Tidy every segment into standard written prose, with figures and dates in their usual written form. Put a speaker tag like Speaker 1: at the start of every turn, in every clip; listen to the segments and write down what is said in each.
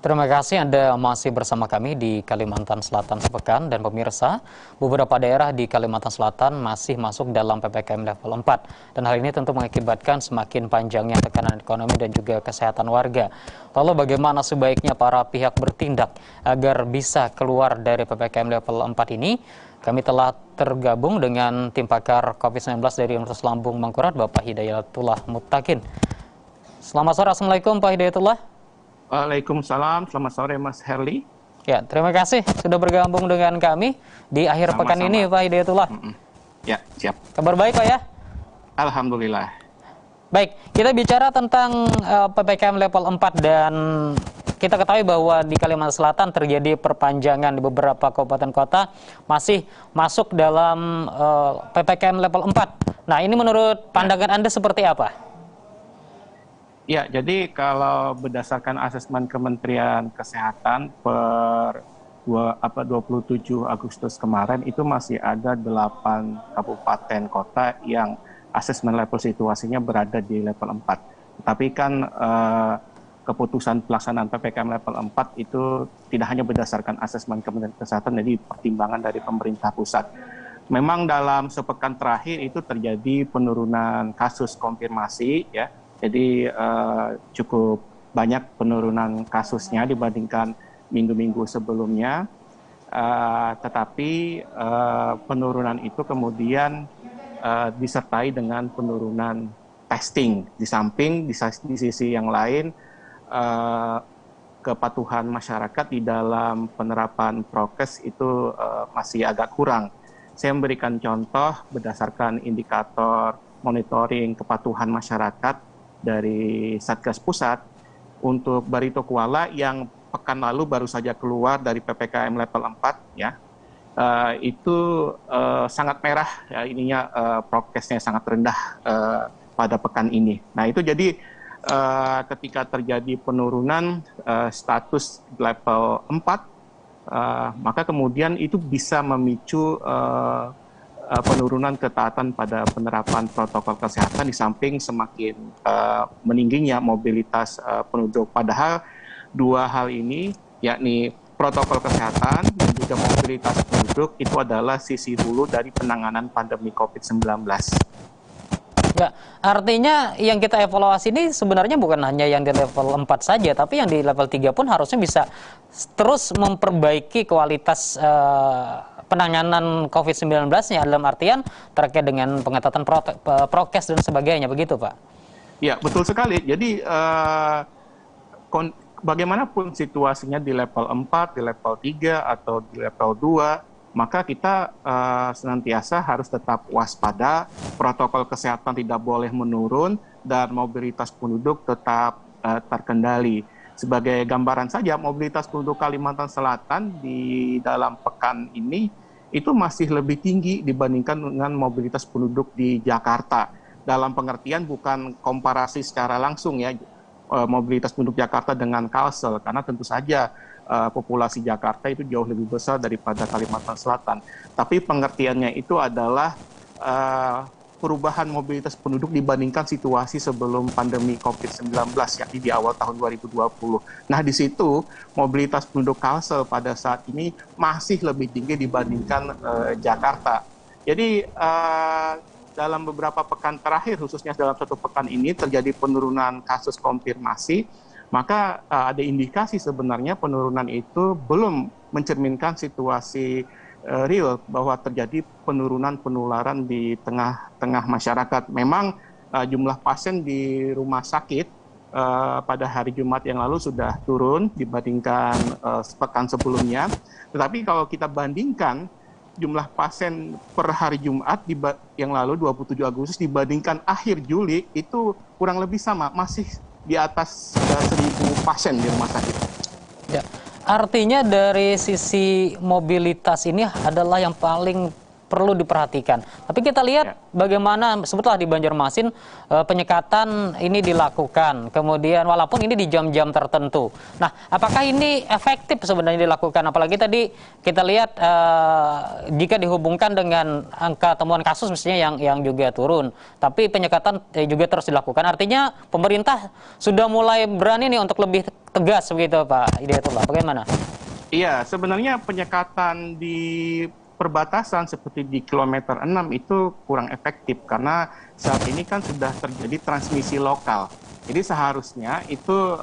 Speaker 1: Terima kasih Anda masih bersama kami di Kalimantan Selatan sepekan, dan pemirsa, beberapa daerah di Kalimantan Selatan masih masuk dalam PPKM level 4 dan hal ini tentu mengakibatkan semakin panjangnya tekanan ekonomi dan juga kesehatan warga. Lalu bagaimana sebaiknya para pihak bertindak agar bisa keluar dari PPKM level 4 ini? Kami telah tergabung dengan tim pakar COVID-19 dari Universitas Lambung Mangkurat, Bapak Hidayatullah Muttaqin. Selamat sore, Assalamualaikum Pak Hidayatullah.
Speaker 2: Waalaikumsalam, selamat sore Mas Herli.
Speaker 1: Ya, terima kasih sudah bergabung dengan kami di akhir pekan ini, Pak Hidayatullah.
Speaker 2: Ya, siap.
Speaker 1: Kabar baik, Pak ya?
Speaker 2: Alhamdulillah.
Speaker 1: Baik, kita bicara tentang PPKM level 4 dan kita ketahui bahwa di Kalimantan Selatan terjadi perpanjangan di beberapa kabupaten kota masih masuk dalam PPKM level 4. Nah, ini menurut pandangan Anda seperti apa?
Speaker 2: Ya, jadi kalau berdasarkan asesmen Kementerian Kesehatan per 27 Agustus kemarin, itu masih ada 8 kabupaten kota yang asesmen level situasinya berada di level 4. Tapi kan keputusan pelaksanaan PPKM level 4 itu tidak hanya berdasarkan asesmen Kementerian Kesehatan, jadi pertimbangan dari pemerintah pusat. Memang dalam sepekan terakhir itu terjadi penurunan kasus konfirmasi, ya. Jadi cukup banyak penurunan kasusnya dibandingkan minggu-minggu sebelumnya, tetapi penurunan itu kemudian disertai dengan penurunan testing. Di samping di sisi yang lain kepatuhan masyarakat di dalam penerapan prokes itu masih agak kurang. Saya memberikan contoh berdasarkan indikator monitoring kepatuhan masyarakat dari Satgas Pusat untuk Barito Kuala yang pekan lalu baru saja keluar dari PPKM level 4, ya, itu sangat merah, ya, ininya prokesnya sangat rendah pada pekan ini. Nah, itu jadi ketika terjadi penurunan status level 4, maka kemudian itu bisa memicu penurunan ketaatan pada penerapan protokol kesehatan, di samping semakin meningginya mobilitas penduduk. Padahal dua hal ini, yakni protokol kesehatan dan juga mobilitas penduduk, itu adalah sisi hulu dari penanganan pandemi COVID-19.
Speaker 1: Ya, artinya yang kita evaluasi ini sebenarnya bukan hanya yang di level 4 saja, tapi yang di level 3 pun harusnya bisa terus memperbaiki kualitas penanganan COVID-19-nya, dalam artian terkait dengan pengetatan prokes dan sebagainya, begitu Pak?
Speaker 2: Ya, betul sekali. Jadi bagaimanapun situasinya di level 4, di level 3, atau di level 2, maka kita senantiasa harus tetap waspada, protokol kesehatan tidak boleh menurun, dan mobilitas penduduk tetap terkendali. Sebagai gambaran saja, mobilitas penduduk Kalimantan Selatan di dalam pekan ini itu masih lebih tinggi dibandingkan dengan mobilitas penduduk di Jakarta. Dalam pengertian bukan komparasi secara langsung, ya, mobilitas penduduk Jakarta dengan Kalsel, karena tentu saja populasi Jakarta itu jauh lebih besar daripada Kalimantan Selatan. Tapi pengertiannya itu adalah perubahan mobilitas penduduk dibandingkan situasi sebelum pandemi COVID-19, yakni di awal tahun 2020. Nah, di situ mobilitas penduduk Kalsel pada saat ini masih lebih tinggi dibandingkan Jakarta. Jadi dalam beberapa pekan terakhir, khususnya dalam satu pekan ini, terjadi penurunan kasus konfirmasi, maka ada indikasi sebenarnya penurunan itu belum mencerminkan situasi real bahwa terjadi penurunan penularan di tengah masyarakat. Memang jumlah pasien di rumah sakit pada hari Jumat yang lalu sudah turun dibandingkan sepekan sebelumnya. Tetapi kalau kita bandingkan jumlah pasien per hari Jumat yang lalu 27 Agustus dibandingkan akhir Juli, itu kurang lebih sama, masih di atas 1.000 pasien di rumah sakit.
Speaker 1: Ya. Artinya dari sisi mobilitas ini adalah yang paling perlu diperhatikan. Tapi kita lihat bagaimana sebetulnya di Banjarmasin penyekatan ini dilakukan, kemudian walaupun ini di jam-jam tertentu. Nah, apakah ini efektif sebenarnya dilakukan? Apalagi tadi kita lihat jika dihubungkan dengan angka temuan kasus mestinya yang juga turun, tapi penyekatan juga terus dilakukan. Artinya pemerintah sudah mulai berani nih untuk lebih tegas begitu Pak Hidayatullah. Bagaimana?
Speaker 2: Iya, sebenarnya penyekatan di perbatasan seperti di kilometer 6 itu kurang efektif karena saat ini kan sudah terjadi transmisi lokal. Jadi seharusnya itu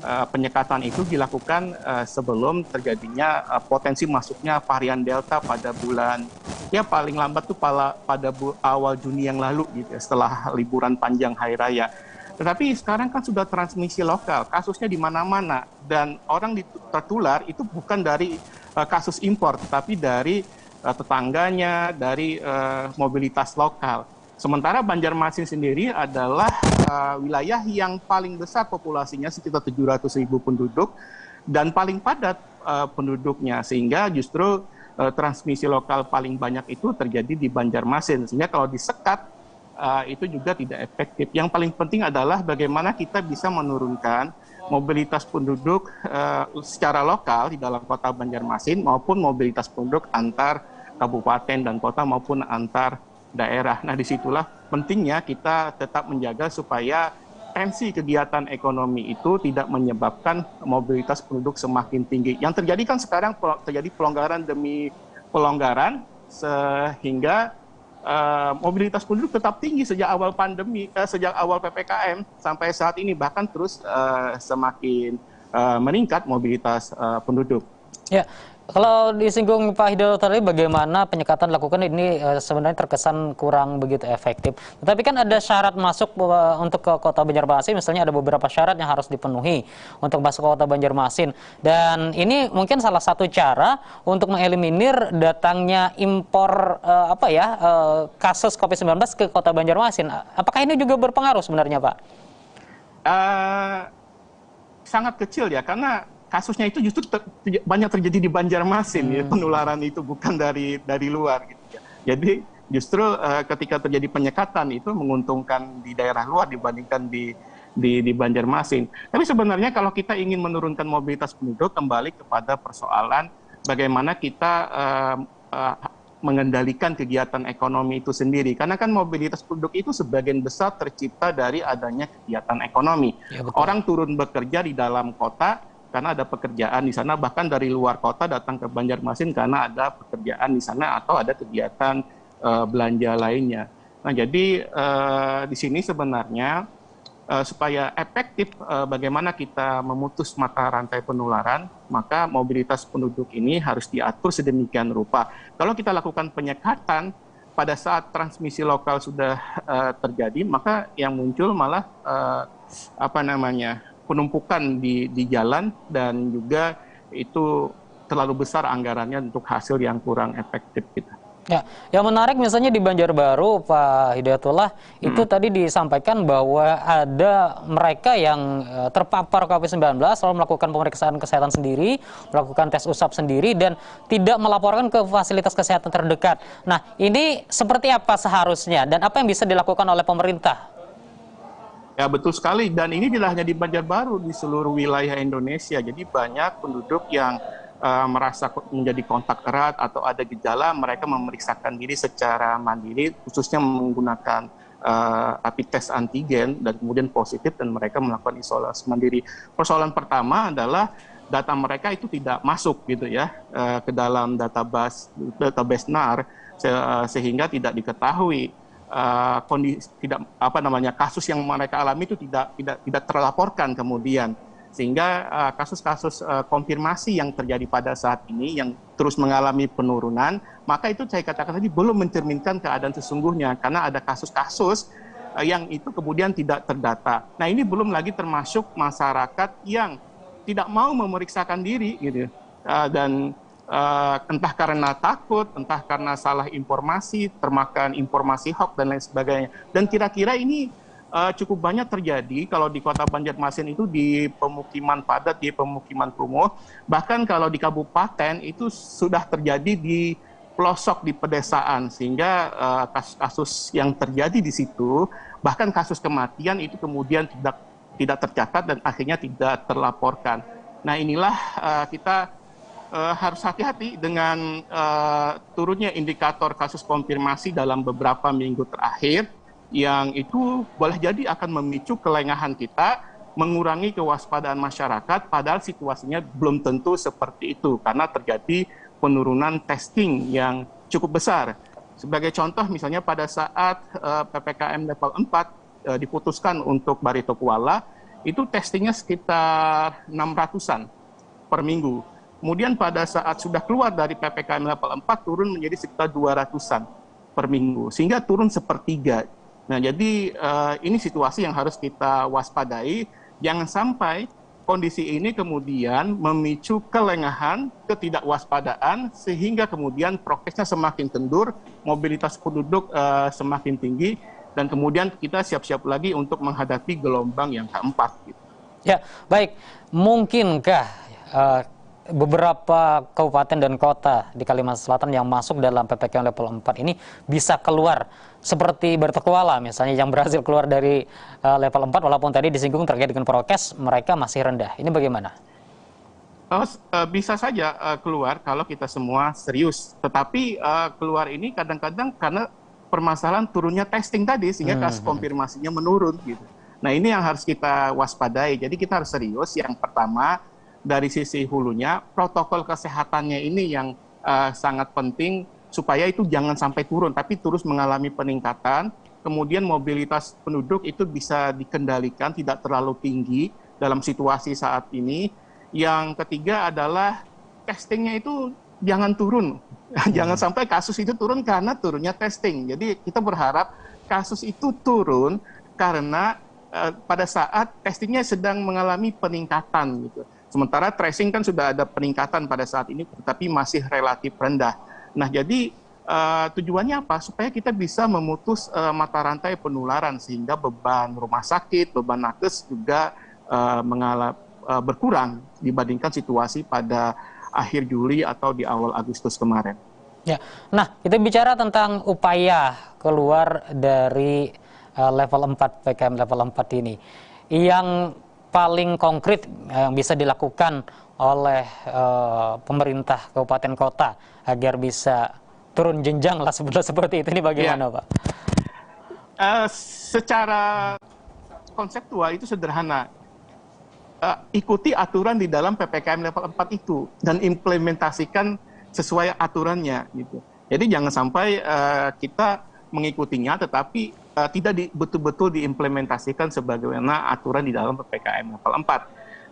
Speaker 2: penyekatan itu dilakukan sebelum terjadinya potensi masuknya varian Delta pada bulan ya paling lambat tuh pada awal Juni yang lalu gitu ya, setelah liburan panjang Hari Raya. Tetapi sekarang kan sudah transmisi lokal, kasusnya di mana-mana, dan orang tertular itu bukan dari kasus impor, tetapi dari tetangganya, dari mobilitas lokal. Sementara Banjarmasin sendiri adalah wilayah yang paling besar populasinya, sekitar 700.000 penduduk, dan paling padat penduduknya, sehingga justru transmisi lokal paling banyak itu terjadi di Banjarmasin. Sehingga kalau disekat, itu juga tidak efektif. Yang paling penting adalah bagaimana kita bisa menurunkan mobilitas penduduk secara lokal di dalam kota Banjarmasin maupun mobilitas penduduk antar kabupaten dan kota maupun antar daerah. Nah, disitulah pentingnya kita tetap menjaga supaya tensi kegiatan ekonomi itu tidak menyebabkan mobilitas penduduk semakin tinggi. Yang terjadi kan sekarang terjadi pelonggaran demi pelonggaran sehingga mobilitas penduduk tetap tinggi sejak awal pandemi, sejak awal PPKM sampai saat ini, bahkan terus semakin meningkat mobilitas penduduk.
Speaker 1: Ya, kalau disinggung Pak Hidayatullah tadi bagaimana penyekatan dilakukan ini sebenarnya terkesan kurang begitu efektif. Tetapi kan ada syarat masuk untuk ke Kota Banjarmasin, misalnya ada beberapa syarat yang harus dipenuhi untuk masuk ke Kota Banjarmasin. Dan ini mungkin salah satu cara untuk mengeliminir datangnya impor kasus COVID-19 ke Kota Banjarmasin. Apakah ini juga berpengaruh sebenarnya, Pak?
Speaker 2: Sangat kecil ya, karena kasusnya itu justru banyak terjadi di Banjarmasin, ya, penularan itu bukan dari luar gitu ya. Jadi justru ketika terjadi penyekatan itu menguntungkan di daerah luar dibandingkan di Banjarmasin. Tapi sebenarnya kalau kita ingin menurunkan mobilitas penduduk, kembali kepada persoalan bagaimana kita mengendalikan kegiatan ekonomi itu sendiri. Karena kan mobilitas penduduk itu sebagian besar tercipta dari adanya kegiatan ekonomi. Ya, orang turun bekerja di dalam kota karena ada pekerjaan di sana, bahkan dari luar kota datang ke Banjarmasin karena ada pekerjaan di sana atau ada kegiatan belanja lainnya. Nah, jadi di sini sebenarnya supaya efektif bagaimana kita memutus mata rantai penularan, maka mobilitas penduduk ini harus diatur sedemikian rupa. Kalau kita lakukan penyekatan pada saat transmisi lokal sudah terjadi, maka yang muncul malah penumpukan di jalan, dan juga itu terlalu besar anggarannya untuk hasil yang kurang efektif gitu.
Speaker 1: Ya, yang menarik misalnya di Banjarbaru, Pak Hidayatullah, itu tadi disampaikan bahwa ada mereka yang terpapar COVID-19 lalu melakukan pemeriksaan kesehatan sendiri, melakukan tes usap sendiri, dan tidak melaporkan ke fasilitas kesehatan terdekat. Nah, ini seperti apa seharusnya, dan apa yang bisa dilakukan oleh pemerintah?
Speaker 2: Ya, betul sekali, dan ini tidak hanya di Banjarbaru, di seluruh wilayah Indonesia. Jadi banyak penduduk yang merasa menjadi kontak erat atau ada gejala, mereka memeriksakan diri secara mandiri, khususnya menggunakan rapid test antigen, dan kemudian positif, dan mereka melakukan isolasi mandiri. Persoalan pertama adalah data mereka itu tidak masuk gitu ya ke dalam database NAR, sehingga tidak diketahui kondisi, kasus yang mereka alami itu tidak terlaporkan kemudian, sehingga kasus-kasus konfirmasi yang terjadi pada saat ini yang terus mengalami penurunan, maka itu saya katakan tadi belum mencerminkan keadaan sesungguhnya, karena ada kasus-kasus yang itu kemudian tidak terdata. Nah, ini belum lagi termasuk masyarakat yang tidak mau memeriksakan diri gitu, dan entah karena takut, entah karena salah informasi, termakan informasi hoax dan lain sebagainya. Dan kira-kira ini cukup banyak terjadi kalau di Kota Banjarmasin itu, di pemukiman padat, di pemukiman kumuh, bahkan kalau di kabupaten itu sudah terjadi di pelosok di pedesaan, sehingga kasus-kasus yang terjadi di situ, bahkan kasus kematian itu kemudian tidak tercatat dan akhirnya tidak terlaporkan. Nah, inilah kita harus hati-hati dengan turunnya indikator kasus konfirmasi dalam beberapa minggu terakhir, yang itu boleh jadi akan memicu kelengahan kita, mengurangi kewaspadaan masyarakat, padahal situasinya belum tentu seperti itu, karena terjadi penurunan testing yang cukup besar. Sebagai contoh, misalnya pada saat PPKM level 4 diputuskan untuk Barito Kuala, itu testingnya sekitar 600-an per minggu. Kemudian pada saat sudah keluar dari PPKM level 4, turun menjadi sekitar 200-an per minggu, sehingga turun sepertiga. Nah, jadi ini situasi yang harus kita waspadai. Jangan sampai kondisi ini kemudian memicu kelengahan, ketidakwaspadaan, sehingga kemudian prokesnya semakin kendur, mobilitas penduduk semakin tinggi, dan kemudian kita siap-siap lagi untuk menghadapi gelombang yang keempat. Gitu.
Speaker 1: Ya, baik. Mungkinkah beberapa kabupaten dan kota di Kalimantan Selatan yang masuk dalam PPKM level 4 ini bisa keluar seperti Barito Kuala misalnya, yang berhasil keluar dari level 4, walaupun tadi disinggung terkait dengan prokes mereka masih rendah. Ini bagaimana?
Speaker 2: Bisa saja keluar kalau kita semua serius. Tetapi keluar ini kadang-kadang karena permasalahan turunnya testing tadi, sehingga kasus konfirmasinya menurun. Gitu. Nah, ini yang harus kita waspadai. Jadi kita harus serius. Yang pertama, dari sisi hulunya, protokol kesehatannya ini yang sangat penting, supaya itu jangan sampai turun, tapi terus mengalami peningkatan. Kemudian mobilitas penduduk itu bisa dikendalikan, tidak terlalu tinggi dalam situasi saat ini. Yang ketiga adalah testingnya itu jangan turun. Jangan sampai kasus itu turun karena turunnya testing. Jadi kita berharap kasus itu turun karena pada saat testingnya sedang mengalami peningkatan gitu. Sementara tracing kan sudah ada peningkatan pada saat ini, tetapi masih relatif rendah. Nah, jadi tujuannya apa? Supaya kita bisa memutus mata rantai penularan, sehingga beban rumah sakit, beban nakes juga berkurang dibandingkan situasi pada akhir Juli atau di awal Agustus kemarin.
Speaker 1: Ya, nah kita bicara tentang upaya keluar dari level 4 PPKM level 4 ini. Yang paling konkret yang bisa dilakukan oleh pemerintah kabupaten kota agar bisa turun jenjang lah seperti itu, ini bagaimana, Pak?
Speaker 2: Secara konseptual itu sederhana. Ikuti aturan di dalam PPKM level 4 itu dan implementasikan sesuai aturannya gitu. Jadi jangan sampai kita mengikutinya tetapi tidak betul-betul diimplementasikan sebagaimana aturan di dalam PPKM level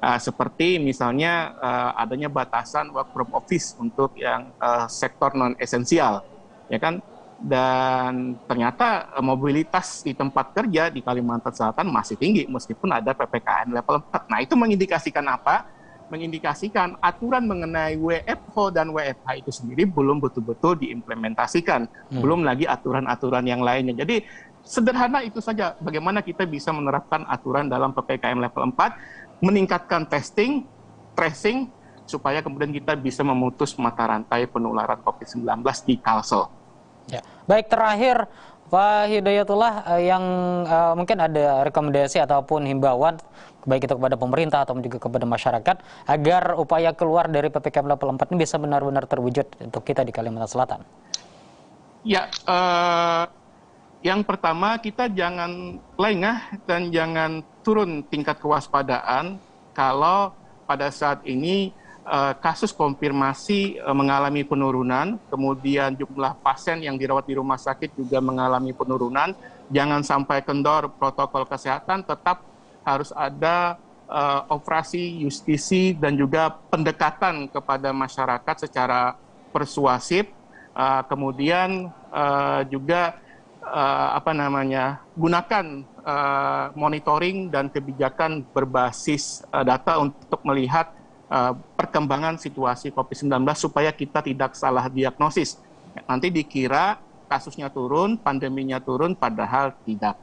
Speaker 2: 4. Seperti misalnya adanya batasan work from office untuk yang sektor non esensial, ya kan? Dan ternyata mobilitas di tempat kerja di Kalimantan Selatan masih tinggi meskipun ada PPKM level 4. Nah, itu mengindikasikan apa? Mengindikasikan aturan mengenai WFH dan WFH itu sendiri belum betul-betul diimplementasikan. Belum lagi aturan-aturan yang lainnya. Jadi sederhana itu saja, bagaimana kita bisa menerapkan aturan dalam PPKM level 4, meningkatkan testing, tracing, supaya kemudian kita bisa memutus mata rantai penularan COVID-19 di Kalsel.
Speaker 1: Ya. Baik, terakhir Pak Hidayatullah, yang mungkin ada rekomendasi ataupun himbauan baik itu kepada pemerintah ataupun juga kepada masyarakat agar upaya keluar dari PPKM level 4 ini bisa benar-benar terwujud untuk kita di Kalimantan Selatan.
Speaker 2: Ya, yang pertama kita jangan lengah dan jangan turun tingkat kewaspadaan kalau pada saat ini kasus konfirmasi mengalami penurunan, kemudian jumlah pasien yang dirawat di rumah sakit juga mengalami penurunan. Jangan sampai kendor protokol kesehatan, tetap harus ada operasi justisi dan juga pendekatan kepada masyarakat secara persuasif. Kemudian juga gunakan monitoring dan kebijakan berbasis data untuk melihat perkembangan situasi COVID-19 supaya kita tidak salah diagnosis. Nanti dikira kasusnya turun, pandeminya turun, padahal tidak.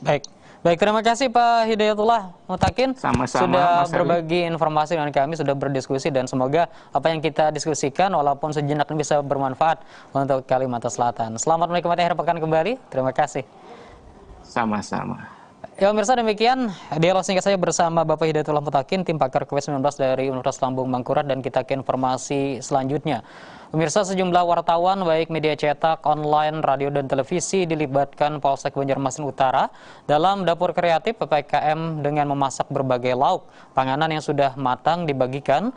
Speaker 1: Baik. Baik, terima kasih Pak Hidayatullah Mutakin
Speaker 2: Sama-sama,
Speaker 1: sudah
Speaker 2: Mas Heri.
Speaker 1: berbagi informasi dengan kami, sudah berdiskusi, dan semoga apa yang kita diskusikan walaupun sejenak ini bisa bermanfaat untuk Kalimantan Selatan. Selamat menikmati akhir pekan kembali. Terima kasih.
Speaker 2: Sama-sama.
Speaker 1: Ya pemirsa, demikian dialog singkat saya bersama Bapak Hidayatullah Mutakin, tim pakar COVID-19 dari Universitas Lambung Mangkurat, dan kita ke informasi selanjutnya. Pemirsa, sejumlah wartawan baik media cetak, online, radio, dan televisi dilibatkan Polsek Banjarmasin Utara dalam dapur kreatif PPKM dengan memasak berbagai lauk. Panganan yang sudah matang dibagikan